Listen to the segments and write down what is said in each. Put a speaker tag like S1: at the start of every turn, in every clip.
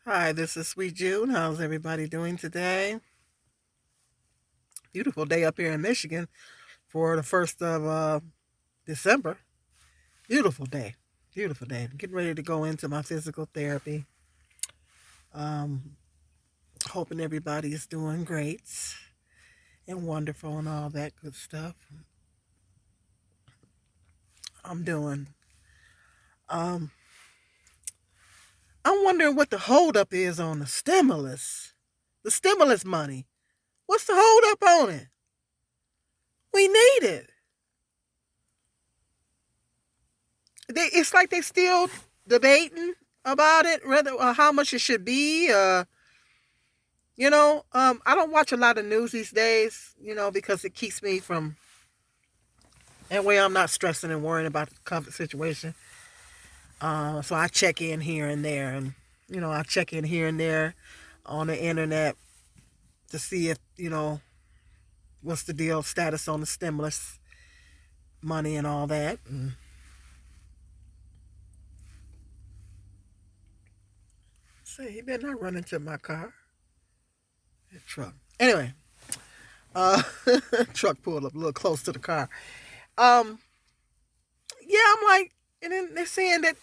S1: Hi, this is Sweet June. How's everybody doing today? Beautiful day up here in Michigan for the 1st of December. Beautiful day. Beautiful day. I'm getting ready to go into my physical therapy. Um, Hoping everybody is doing great and wonderful and all that good stuff. I'm doing. Um, I'm wondering what the holdup is on the stimulus. The stimulus money. What's the holdup on it? We need it. It's like they still debating about it, whether how much it should be. I don't watch a lot of news these days, because it keeps me from that way. I'm not stressing and worrying about the COVID situation. So I check in here and there, and I check in here and there on the internet to see if what's the deal, status on the stimulus money and all that. And say, he better not run into my car, that truck. Anyway, uh, truck pulled up a little close to the car. Um, yeah, I'm like, and then they're saying that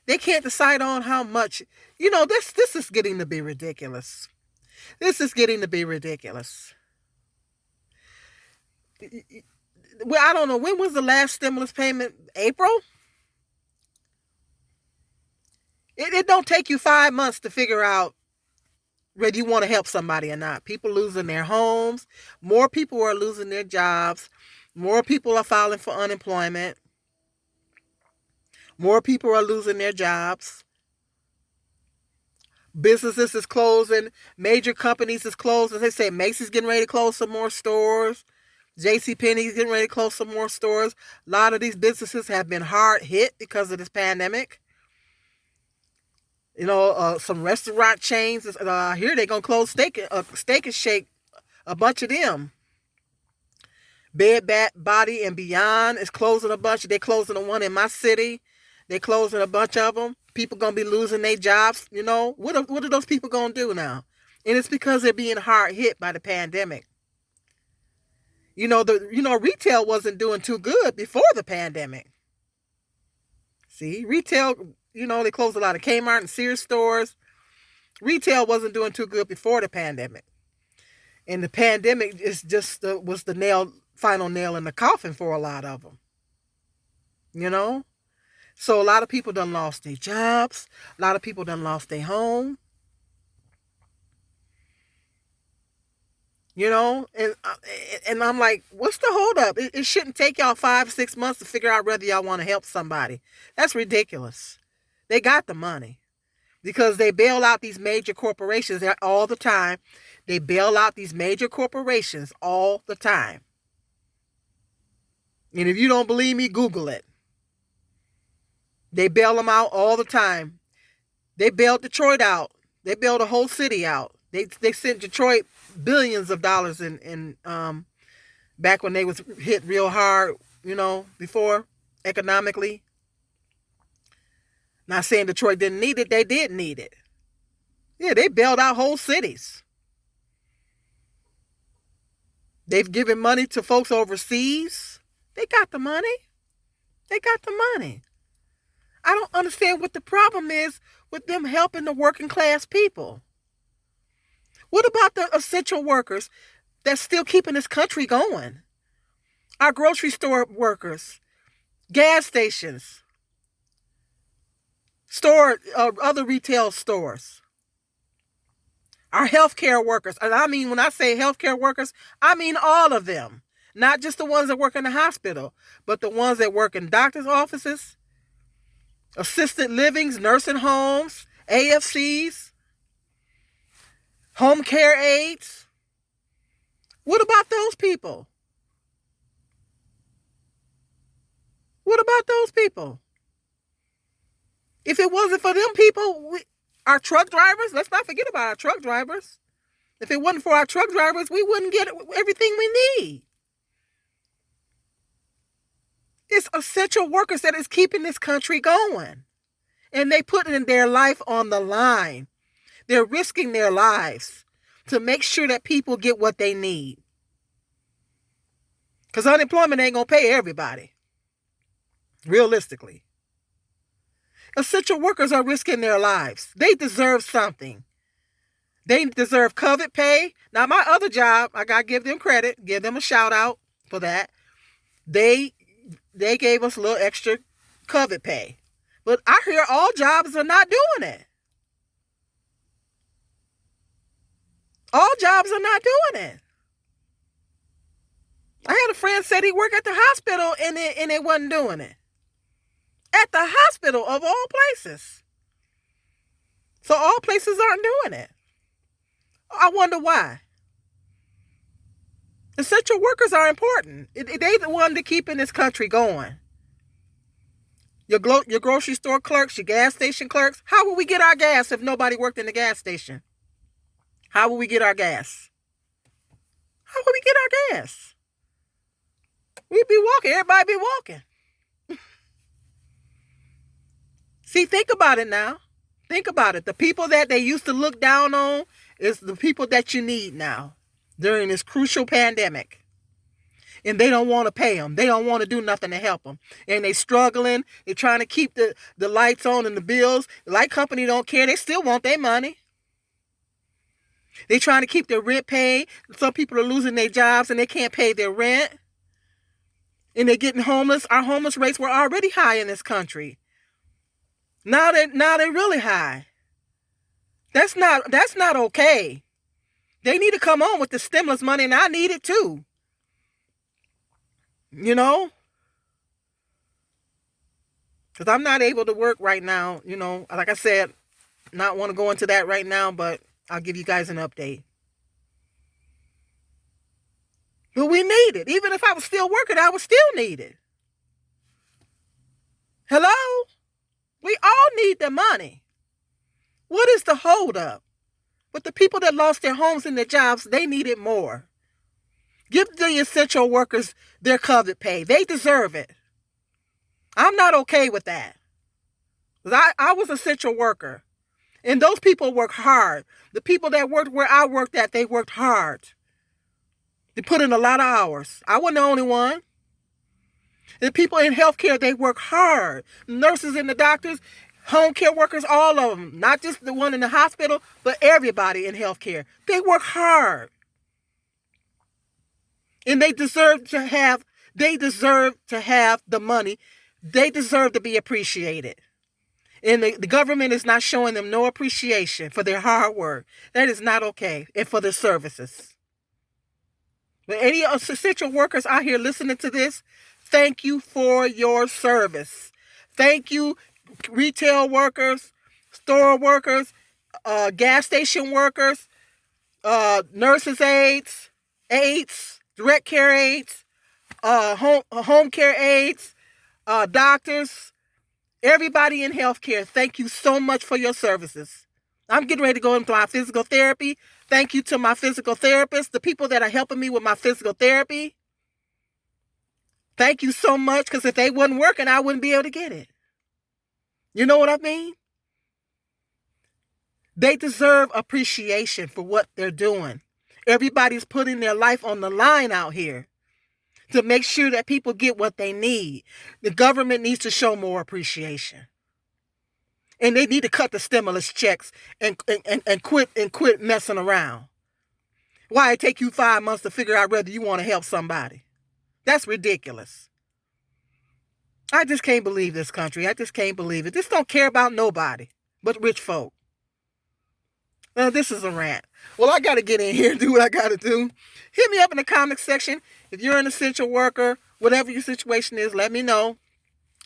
S1: they can't decide on how much. This is getting to be ridiculous. This is getting to be ridiculous. Well, I don't know, when was the last stimulus payment? April. It don't take you 5 months to figure out whether you want to help somebody or not. People losing their homes, more people are losing their jobs, more people are filing for unemployment, more people are losing their jobs. Businesses is closing. Major companies is closing. They say Macy's getting ready to close some more stores. J.C. Penney's getting ready to close some more stores. A lot of these businesses have been hard hit because of this pandemic. Some restaurant chains here they're gonna close Steak and Shake. A bunch of them. Bed Bath Body and Beyond is closing a bunch. They're closing the one in my city. They're closing a bunch of them. People gonna be losing their jobs. What are those people gonna do now? And it's because they're being hard hit by the pandemic. Retail wasn't doing too good before the pandemic. See, retail. They closed a lot of Kmart and Sears stores. Retail wasn't doing too good before the pandemic, and the pandemic is just was the final nail in the coffin for a lot of them. You know, So a lot of people done lost their jobs. A lot of people done lost their home. And I'm like, what's the holdup? It shouldn't take y'all 5, 6 months to figure out whether y'all want to help somebody. That's ridiculous. They got the money because they bail out these major corporations all the time. They bail out these major corporations all the time. And if you don't believe me, Google it. They bail them out all the time. They bailed Detroit out. They bailed a whole city out. They sent Detroit billions of dollars in back when they was hit real hard, before economically. Not saying Detroit didn't need it, they did need it. Yeah, they bailed out whole cities. They've given money to folks overseas. They got the money. They got the money. I don't understand what the problem is with them helping the working class people. What about the essential workers that's still keeping this country going? Our grocery store workers, gas stations, other retail stores, our healthcare workers. And I mean, when I say healthcare workers, I mean all of them. Not just the ones that work in the hospital, but the ones that work in doctor's offices, assisted livings, nursing homes, AFCs, home care aides. What about those people? What about those people? If it wasn't for them people, our truck drivers, let's not forget about our truck drivers. If it wasn't for our truck drivers, we wouldn't get everything we need. It's essential workers that is keeping this country going. And they put in their life on the line. They're risking their lives to make sure that people get what they need. Because unemployment ain't going to pay everybody, realistically. Essential workers are risking their lives. They deserve something. They deserve COVID pay. Now, my other job, I got to give them credit, give them a shout out for that. They gave us a little extra COVID pay. But I hear all jobs are not doing it. All jobs are not doing it. I had a friend said he worked at the hospital and they wasn't doing it. At the hospital of all places. So all places aren't doing it. I wonder why. Essential workers are important. They the one to keeping this country going. Your grocery store clerks, your gas station clerks. How will we get our gas if nobody worked in the gas station? How will we get our gas? How will we get our gas? We'd be walking. Everybody be walking. See, think about it now. Think about it. The people that they used to look down on is the people that you need now during this crucial pandemic. And they don't want to pay them. They don't want to do nothing to help them. And they struggling. They're trying to keep the lights on and the bills. The light company don't care. They still want their money. They're trying to keep their rent paid. Some people are losing their jobs and they can't pay their rent. And they're getting homeless. Our homeless rates were already high in this country. Now they're really high. That's not okay. They need to come on with the stimulus money, and I need it too. You know? Because I'm not able to work right now. You know, like I said, not want to go into that right now, but I'll give you guys an update. But we need it. Even if I was still working, I would still need it. Hello? We all need the money. What is the holdup? But the people that lost their homes and their jobs, they need it more. Give the essential workers their COVID pay. They deserve it. I'm not okay with that. I was an essential worker. And those people work hard. The people that worked where I worked at, they worked hard. They put in a lot of hours. I wasn't the only one. The people in healthcare, they work hard. Nurses and the doctors, home care workers, all of them. Not just the one in the hospital, but everybody in healthcare. They work hard. And they deserve to have the money. They deserve to be appreciated. And the government is not showing them no appreciation for their hard work. That is not okay. And for their services. But any essential workers out here listening to this, thank you for your service. Thank you, retail workers, store workers, gas station workers, nurses aides, direct care aides, home care aides, doctors, everybody in healthcare. Thank you so much for your services. I'm getting ready to go into my physical therapy. Thank you to my physical therapist, the people that are helping me with my physical therapy. Thank you so much, because if they wasn't working, I wouldn't be able to get it. You know what I mean? They deserve appreciation for what they're doing. Everybody's putting their life on the line out here to make sure that people get what they need. The government needs to show more appreciation. And they need to cut the stimulus checks and quit messing around. Why it take you 5 months to figure out whether you want to help somebody? That's ridiculous. I just can't believe this country. I just can't believe it. This don't care about nobody but rich folk. Now, this is a rant. Well, I got to get in here and do what I got to do. Hit me up in the comment section. If you're an essential worker, whatever your situation is, let me know.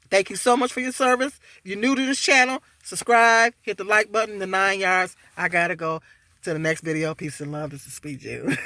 S1: Thank you so much for your service. If you're new to this channel, subscribe, hit the like button, the 9 yards. I got to go to the next video. Peace and love. This is Sweet Jude.